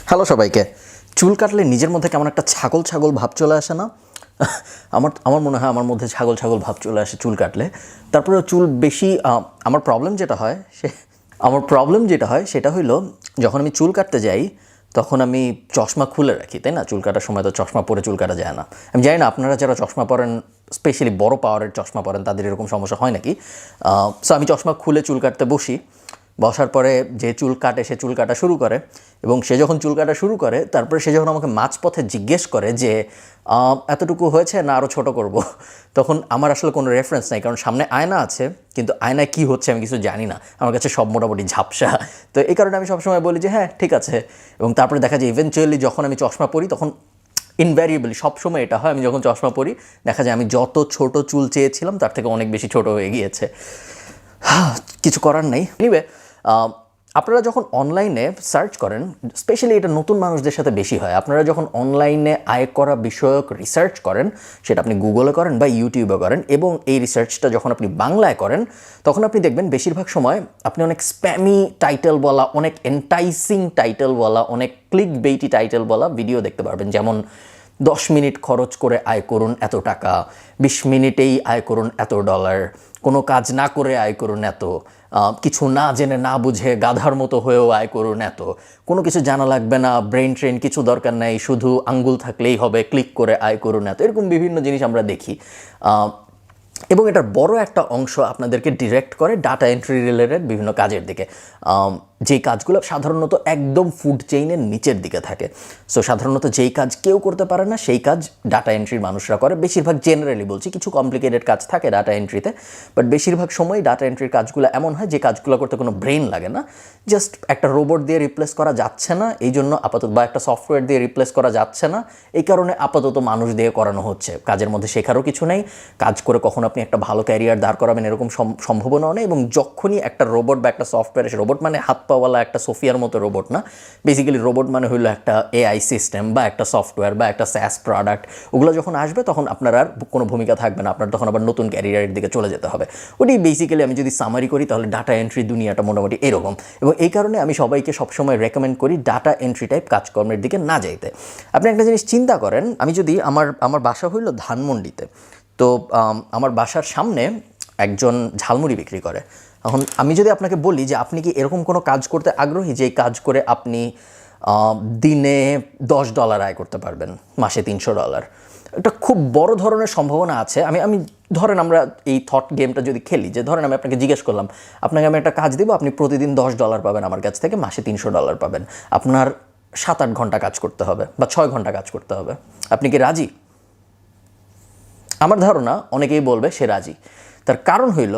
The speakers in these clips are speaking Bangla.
হ্যালো সবাইকে। চুল কাটলে নিজের মধ্যে কেমন একটা ছাগল ছাগল ভাব চলে আসে না? আমার মনে হয় আমার মধ্যে ছাগল ছাগল ভাব চলে আসে চুল কাটলে। তারপরে চুল বেশি আমার প্রবলেম যেটা হয় সেটা হইলো যখন আমি চুল কাটতে যাই তখন আমি চশমা খুলে রাখি, তাই না? চুল কাটার সময় তো চশমা পরে চুল কাটা যায় না। আমি জানি না আপনারা যারা চশমা পরেন, স্পেশালি বড় পাওয়ারের চশমা পরেন, তাদের এরকম সমস্যা হয় নাকি। সো আমি চশমা খুলে চুল কাটতে বসার পরে যে চুল কাটে সে চুল কাটা শুরু করে, এবং সে যখন চুল কাটা শুরু করে তারপরে সে যখন আমাকে মাঝপথে জিজ্ঞেস করে যে এতটুকু হয়েছে না আরও ছোট করব, তখন আমার আসলে কোনো রেফারেন্স নাই, কারণ সামনে আয়না আছে কিন্তু আয়নায় কী হচ্ছে আমি কিছু জানি না। আমার কাছে সব মোটামুটি ঝাপসা। তো এই কারণে আমি সবসময় বলি যে হ্যাঁ ঠিক আছে, এবং তারপরে দেখা যায় ইভেনচুয়ালি যখন আমি চশমা পরি তখন ইনভ্যারিয়েবলি সবসময় এটা হয়, আমি যখন চশমা পরি দেখা যায় আমি যত ছোট চুল চেয়েছিলাম তার থেকে অনেক বেশি ছোট হয়ে গিয়েছে। কিছু করার নেই। এনিওয়ে, আপনারা যখন অনলাইনে সার্চ করেন, স্পেশালি এটা নতুন মানুষদের সাথে বেশি হয়, আপনারা যখন অনলাইনে আয় করা বিষয়ক রিসার্চ করেন, সেটা আপনি গুগলে করেন বা ইউটিউবে করেন, এবং এই রিসার্চটা যখন আপনি বাংলায় করেন তখন আপনি দেখবেন বেশিরভাগ সময় আপনি অনেক স্প্যামি টাইটেল বলা, অনেক এন্টাইসিং টাইটেল বলা, অনেক ক্লিক বেইটি টাইটেল বলা ভিডিও দেখতে পারবেন। যেমন 10 মিনিট খরচ করে আয় করুন এত টাকা, 20 মিনিটেই আয় করুন এত ডলার, কোনো কাজ না করে আয় করুন এত, কিছু না জেনে না বুঝে গাধার মতো হয়েও আয় করুন এত, কোনো কিছু জানা লাগবে না, ব্রেন ট্রেন কিছু দরকার নাই, শুধু আঙ্গুল থাকলেই হবে, ক্লিক করে আয় করুন এত, এরকম বিভিন্ন জিনিস আমরা দেখি। এবং এটার বড় একটা অংশ আপনাদেরকে ডিরেক্ট করে ডাটা এন্ট্রি রিলেটেড বিভিন্ন কাজের দিকে, যেই কাজগুলো সাধারণত একদম ফুড চেইনের নিচের দিকে থাকে। সো সাধারণত যেই কাজ কেউ করতে পারে না সেই কাজ ডাটা এন্ট্রির মানুষরা করে। বেশিরভাগ, জেনারেলি বলছি, কিছু কমপ্লিকেটেড কাজ থাকে ডাটা এন্ট্রিতে, বাট বেশিরভাগ সময় ডাটা এন্ট্রির কাজগুলো এমন হয় যে কাজগুলো করতে কোনো ব্রেন লাগে না, জাস্ট একটা রোবট দিয়ে রিপ্লেস করা যাচ্ছে না এই জন্য আপাতত, বা একটা সফটওয়্যার দিয়ে রিপ্লেস করা যাচ্ছে না এই কারণে আপাতত মানুষ দিয়ে করানো হচ্ছে। কাজের মধ্যে শেখারও কিছু নেই, কাজ করে কখন আপনি একটা ভালো ক্যারিয়ার দাঁড় করাবেন এরকম সম্ভাবনাও নেই। এবং যখনই একটা রোবট বা একটা সফটওয়্যার, রোবট মানে হাত পাওয়ালা একটা সোফিয়ার মতো রোবট না, বেসিক্যালি রোবট মানে হইলো একটা এআই সিস্টেম বা একটা সফটওয়্যার বা একটা স্যাস প্রোডাক্ট, ওগুলো যখন আসবে তখন আপনার আর কোনো ভূমিকা থাকবে না, আপনার তখন আবার নতুন ক্যারিয়ারের দিকে চলে যেতে হবে। ওটি বেসিক্যালি আমি যদি সামারি করি তাহলে ডাটা এন্ট্রি দুনিয়াটা মোটামুটি এরকম। এবং এই কারণে আমি সবাইকে সবসময় রেকমেন্ড করি ডাটা এন্ট্রি টাইপ কাজকর্মের দিকে না যাইতে। আপনি একটা জিনিস চিন্তা করেন, আমি যদি আমার বাসা হইল ধানমন্ডিতে, তো আমার বাসার সামনে একজন ঝালমুড়ি বিক্রি করে। এখন আমি যদি আপনাকে বলি যে আপনি কি এরকম কোনো কাজ করতে আগ্রহী যে কাজ করে আপনি দিনে $10 আয় করতে পারবেন, মাসে $300, একটা খুব বড় ধরনের সম্ভাবনা আছে। আমি ধরেন আমরা এই থট গেমটা যদি খেলি, যে ধরেন আমি আপনাকে জিজ্ঞেস করলাম, আপনাকে আমি একটা কাজ দিব, আপনি প্রতিদিন $10 পাবেন আমার কাছ থেকে, মাসে $300 পাবেন, আপনার 7-8 ঘন্টা কাজ করতে হবে বা 6 ঘন্টা কাজ করতে হবে, আপনি কি রাজি? আমার ধারণা অনেকেই বলবে সে রাজি। তার কারণ হইল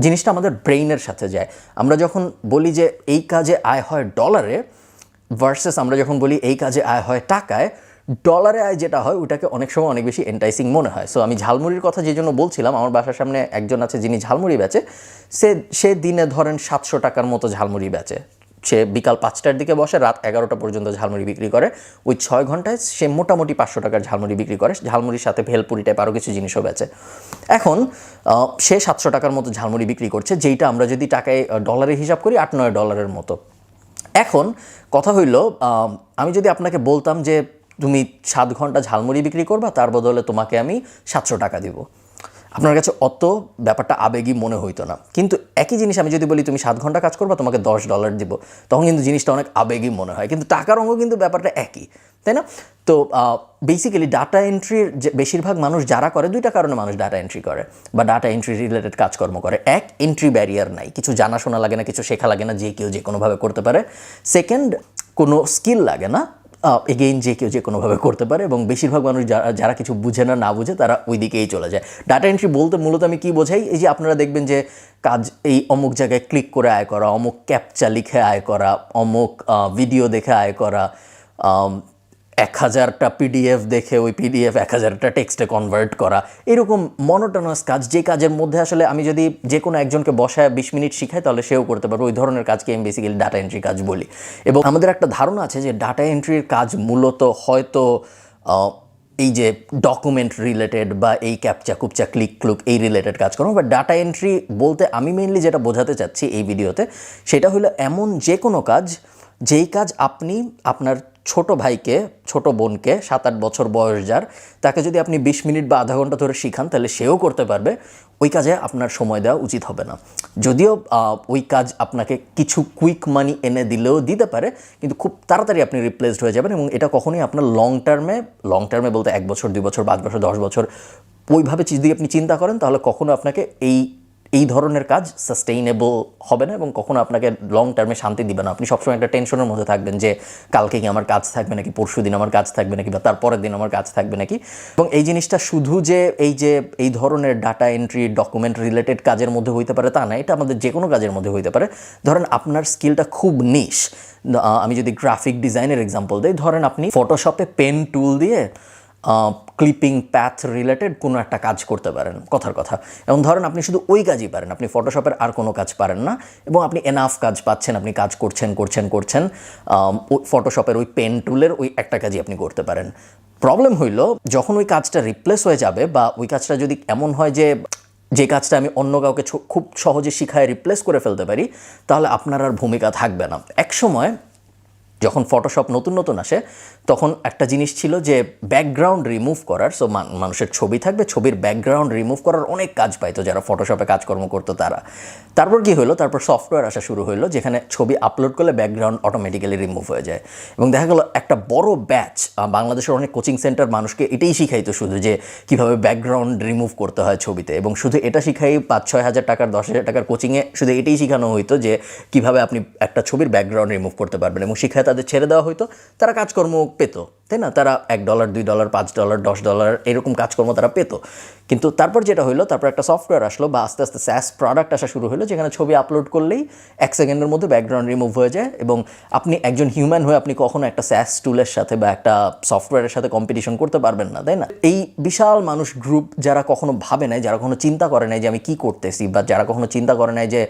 জিনিসটা আমাদের ব্রেইনের সাথে যায়। আমরা যখন বলি যে এই কাজে আয় হয় ডলারে ভার্সেস আমরা যখন বলি এই কাজে আয় হয় টাকায়, ডলারে আয় যেটা হয় ওটাকে অনেক সময় অনেক বেশি এন্টাইসিং মনে হয়। সো আমি ঝালমুড়ির কথা যে জন্য বলছিলাম, আমার বাসার সামনে একজন আছে যিনি ঝালমুড়ি বেচে, সে দিনে ধরেন 700 টাকার মতো ঝালমুড়ি বেচে। সে বিকাল 5টার দিকে বসে, রাত 11টা পর্যন্ত ঝালমুড়ি বিক্রি করে। ওই 6 ঘন্টায় সে মোটামুটি 500 টাকার ঝালমুড়ি বিক্রি করে। ঝালমুড়ির সাথে ভেলপুরি টাইপ আরও কিছু জিনিসও বেচে। এখন সে 700 টাকার মতো ঝালমুড়ি বিক্রি করছে, যেইটা আমরা যদি টাকায় ডলারে হিসাব করি $8-9 মতো। এখন কথা হইল, আমি যদি আপনাকে বলতাম যে তুমি 7 ঘন্টা ঝালমুড়ি বিক্রি করবা, তার বদলে তোমাকে আমি 700 টাকা দিব, আপনার কাছে অত ব্যাপারটা আবেগী মনে হইতো না। কিন্তু একই জিনিস আমি যদি বলি তুমি 7 ঘন্টা কাজ করবা, তোমাকে $10 দিব, তখন কিন্তু জিনিসটা অনেক আবেগী মনে হয়। কিন্তু টাকার অঙ্ক কিন্তু ব্যাপারটা একই, তাই না? তো বেসিক্যালি ডাটা এন্ট্রির যে বেশিরভাগ মানুষ যারা করে, 2টা কারণে মানুষ ডাটা এন্ট্রি করে বা ডাটা এন্ট্রি রিলেটেড কাজকর্ম করে। এক, এন্ট্রি ব্যারিয়ার নাই, কিছু জানাশোনা লাগে না, কিছু শেখা লাগে না, যে কেউ যে কোনোভাবে করতে পারে। সেকেন্ড, কোনো স্কিল লাগে না, এগেইন যে কেউ যে কোনোভাবে করতে পারে। এবং বেশিরভাগ মানুষ যারা কিছু বুঝে না বুঝে তারা ওই দিকেই চলে যায়। ডাটা এন্ট্রি বলতে মূলত আমি কী বোঝাই, এই যে আপনারা দেখবেন যে কাজ এই অমুক জায়গায় ক্লিক করে আয় করা, অমুক ক্যাপচা লিখে আয় করা, অমুক ভিডিও দেখে আয় করা, 1000টা পিডিএফ দেখে ওই পিডিএফ 1000টা টেক্সটে কনভার্ট করা, এরকম মনোটোনাস কাজ, যে কাজের মধ্যে আসলে আমি যদি যে কোনো একজনকে বসায় 20 মিনিট শিখাই তাহলে সেও করতে পারবে, ওই ধরনের কাজকে আমি বেসিক্যালি ডাটা এন্ট্রি কাজ বলি। এবং আমাদের একটা ধারণা আছে যে ডাটা এন্ট্রির কাজ মূলত হয়তো এই যে ডকুমেন্ট রিলেটেড বা এই ক্যাপচা কুপচা ক্লিক ক্লুক এই রিলেটেড কাজ করবো। বাট ডাটা এন্ট্রি বলতে আমি মেইনলি যেটা বোঝাতে চাচ্ছি এই ভিডিওতে, সেটা হলো এমন যে কোনো কাজ যেই কাজ আপনি আপনার ছোট ভাইকে, ছোট বোনকে 7-8 বছর বয়স যার, তাকে যদি আপনি 20 মিনিট বা আধা ঘন্টা ধরে শিখান তাহলে সেও করতে পারবে, ওই কাজে আপনার সময় দেওয়া উচিত হবে না। যদিও ওই কাজ আপনাকে কিছু কুইক মানি এনে দিলেও দিতে পারে, কিন্তু খুব তাড়াতাড়ি আপনি রিপ্লেসড হয়ে যাবেন এবং এটা কখনোই আপনার লং টার্মে বলতে 1 বছর, 2 বছর, 5 বছর, 10 বছর ওইভাবে যদি আপনি চিন্তা করেন তাহলে কখনো আপনাকে এই ধরনের কাজ সাস্টেইনেবল হবে না এবং কখনো আপনাকে লং টার্মে শান্তি দিবে না। আপনি সবসময় একটা টেনশনের মধ্যে থাকবেন যে কালকে কি আমার কাজ থাকবে নাকি, পরশু দিন আমার কাজ থাকবে নাকি, বা তারপরের দিন আমার কাজ থাকবে নাকি। এবং এই জিনিসটা শুধু যে এই ধরনের ডাটা এন্ট্রি, ডকুমেন্ট রিলেটেড কাজের মধ্যে হইতে পারে তা না, এটা আমাদের যে কোনো কাজের মধ্যে হইতে পারে। ধরেন আপনার স্কিলটা খুব নিশ, আমি যদি গ্রাফিক ডিজাইনের এক্সাম্পল দিই, ধরেন আপনি ফটোশপে পেন টুল দিয়ে ক্লিপিং প্যাথ রিলেটেড কোনো একটা কাজ করতে পারেন, কথার কথা। এবং ধরেন আপনি শুধু ওই কাজই পারেন, আপনি ফটোশপের আর কোনো কাজ পারেন না, এবং আপনি এনাফ কাজ পাচ্ছেন, আপনি কাজ করছেন ফটোশপের ওই পেন টুলের ওই একটা কাজই আপনি করতে পারেন। প্রবলেম হইল যখন ওই কাজটা রিপ্লেস হয়ে যাবে, বা ওই কাজটা যদি এমন হয় যে কাজটা আমি অন্য কাউকে খুব সহজে শিখায় রিপ্লেস করে ফেলতে পারি, তাহলে আপনার আর ভূমিকা থাকবে না। এক সময় যখন ফটোশপ নতুন আসে তখন একটা জিনিস ছিল যে ব্যাকগ্রাউন্ড রিমুভ করার, সো মানুষের ছবি থাকবে, ছবির ব্যাকগ্রাউন্ড রিমুভ করার অনেক কাজ পাইতো যারা ফটোশপে কাজকর্ম করতো তারা। তারপর কি হলো, তারপর সফটওয়্যার আসা শুরু হলো যেখানে ছবি আপলোড করলে ব্যাকগ্রাউন্ড অটোমেটিক্যালি রিমুভ হয়ে যায়। এবং দেখা গেলো একটা বড় ব্যাচ, বাংলাদেশের অনেক কোচিং সেন্টার মানুষকে এটাই শিখাইতো শুধু, যে কীভাবে ব্যাকগ্রাউন্ড রিমুভ করতে হয় ছবিতে। এবং শুধু এটা শিখাই 5-6 হাজার টাকার, 10 হাজার টাকার কোচিংয়ে শুধু এটাই শেখানো হইতো যে কীভাবে আপনি একটা ছবির ব্যাকগ্রাউন্ড রিমুভ করতে পারবেন, এবং শিখায় তাদের ছেড়ে দেওয়া হইতো, তারা কাজকর্ম পেত, তাই না? তারা $1, $2, $5, $10 এরকম কাজকর্ম তারা পেত। কিন্তু তারপর যেটা হইলো, তারপর একটা সফটওয়্যার আসলো বা আস্তে আস্তে SaaS প্রোডাক্ট আসা শুরু হলো, যেখানে ছবি আপলোড করলেই 1 সেকেন্ডের মধ্যে ব্যাকগ্রাউন্ড রিমুভ হয়ে যায়। এবং আপনি একজন হিউম্যান হয়ে আপনি কখনো একটা SaaS টুলের সাথে বা একটা সফটওয়্যারের সাথে কম্পিটিশন করতে পারবেন না, তাই না? এই বিশাল মানুষ গ্রুপ যারা কখনো ভাবে নাই, যারা কখনো চিন্তা করে নাই যে আমি কি করতেছি, বা যারা কখনো চিন্তা করে নাই যে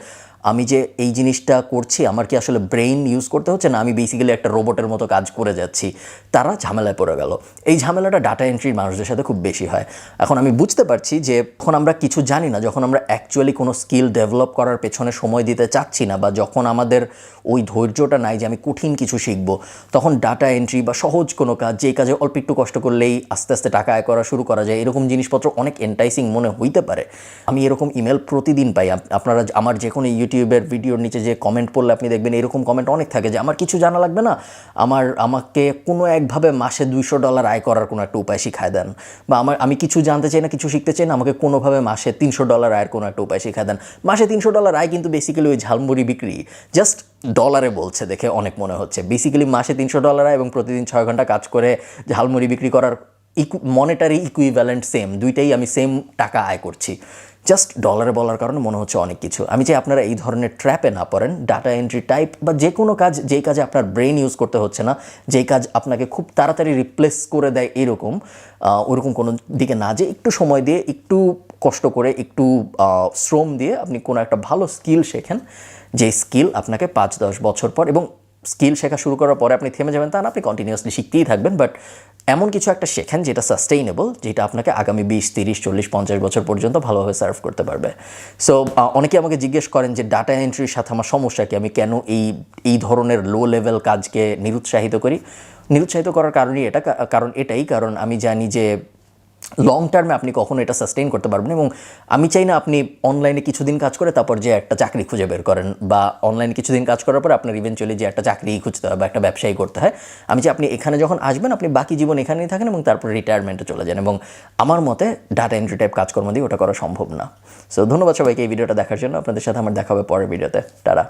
আমি যে এই জিনিসটা করছি আমার কি আসলে ব্রেইন ইউজ করতে হচ্ছে না, আমি বেসিক্যালি একটা রোবটের মতো কাজ করে যাচ্ছি, তারা ঝামেলায় পড়ে গেল। এই ঝামেলাটা ডাটা এন্ট্রির মানুষদের সাথে খুব বেশি হয়। এখন আমি বুঝতে পারছি যে যখন আমরা কিছু জানি না, যখন আমরা অ্যাকচুয়ালি কোনো স্কিল ডেভেলপ করার পেছনে সময় দিতে চাচ্ছি না, বা যখন আমাদের ওই ধৈর্যটা নাই যে আমি কঠিন কিছু শিখব, তখন ডাটা এন্ট্রি বা সহজ কোনো কাজ, যেই কাজে অল্প একটু কষ্ট করলেই আস্তে আস্তে টাকা আয় করা শুরু করা যায়, এরকম জিনিসপত্র অনেক এন্টাইসিং মনে হইতে পারে। আমি এরকম ইমেল প্রতিদিন পাই। আপনারা আমার যে কোনো ইউটিউবের ভিডিওর নিচে যে কমেন্ট পড়লে আপনি দেখবেন এরকম কমেন্ট অনেক থাকে যে আমার কিছু জানা লাগবে না, আমাকে কোনো একভাবে মাসে $200 আয় করার কোনো একটা উপায় শিখায় দেন, বা আমি কিছু জানতে চাই না, কিছু শিখতে চাই না, আমাকে কোনোভাবে মাসে $300 আয়ের কোনো একটা উপায় শিখায় দেন। মাসে $300 আয় কিন্তু বেসিক্যালি ওই ঝালমুড়ি বিক্রি, জাস্ট ডলারে বলছে দেখে অনেক মনে হচ্ছে। বেসিক্যালি মাসে $300 আয় এবং প্রতিদিন 6 ঘন্টা কাজ করে ঝালমুড়ি বিক্রি করার মনিটারি ইকুইভ্যালেন্ট সেম, দুইটাই আমি সেম টাকা আয় করছি। জাস্ট ডলারে বলার কারণে মনে হচ্ছে অনেক কিছু। আমি চাই আপনারা এই ধরনের ট্র্যাপে না পড়েন। ডাটা এন্ট্রি টাইপ বা যে কোনো কাজ, যেই কাজে আপনার ব্রেন ইউজ করতে হচ্ছে না, যেই কাজ আপনাকে খুব তাড়াতাড়ি রিপ্লেস করে দেয় ওরকম কোনো দিকে না, যে একটু সময় দিয়ে, একটু কষ্ট করে, একটু শ্রম দিয়ে আপনি কোনো একটা ভালো স্কিল শেখেন, যে স্কিল আপনাকে 5-10 বছর পর, এবং স্কিল শেখা শুরু করার পরে আপনি থেমে যাবেন তা না, আপনি কন্টিনিউয়াসলি শিখতেই থাকবেন, বাট এমন কিছু একটা শেখেন যেটা সাস্টেইনেবল, যেটা আপনাকে আগামী 20, 30, 40, 50 বছর পর্যন্ত ভালোভাবে সার্ভ করতে পারবে। সো অনেকে আমাকে জিজ্ঞেস করেন যে ডাটা এন্ট্রির সাথে আমার সমস্যা কি, আমি কেন এই ধরনের লো লেভেল কাজকে নিরুৎসাহিত করি। নিরুৎসাহিত করার কারণ আমি জানি যে লং টার্মে আপনি কখনো এটা সাস্টেইন করতে পারবেন, এবং আমি চাই না আপনি অনলাইনে কিছুদিন কাজ করে তারপর যে একটা চাকরি খুঁজে বের করেন, বা অনলাইনে কিছুদিন কাজ করার পর আপনার ইভেনচুয়ালি যে একটা চাকরি খুঁজতে হয় বা একটা ব্যবসায়ী করতে হয়। আমি চাই আপনি এখানে যখন আসবেন আপনি বাকি জীবন এখানেই থাকেন এবং তারপর রিটায়ারমেন্টে চলে যান, এবং আমার মতে ডাটা এন্ট্রি টাইপ কাজকর্ম দিয়ে ওটা করা সম্ভব না। সো ধন্যবাদ সবাইকে এই ভিডিওটা দেখার জন্য। আপনাদের সাথে আমার দেখা হবে পরের ভিডিওতে। টাটা।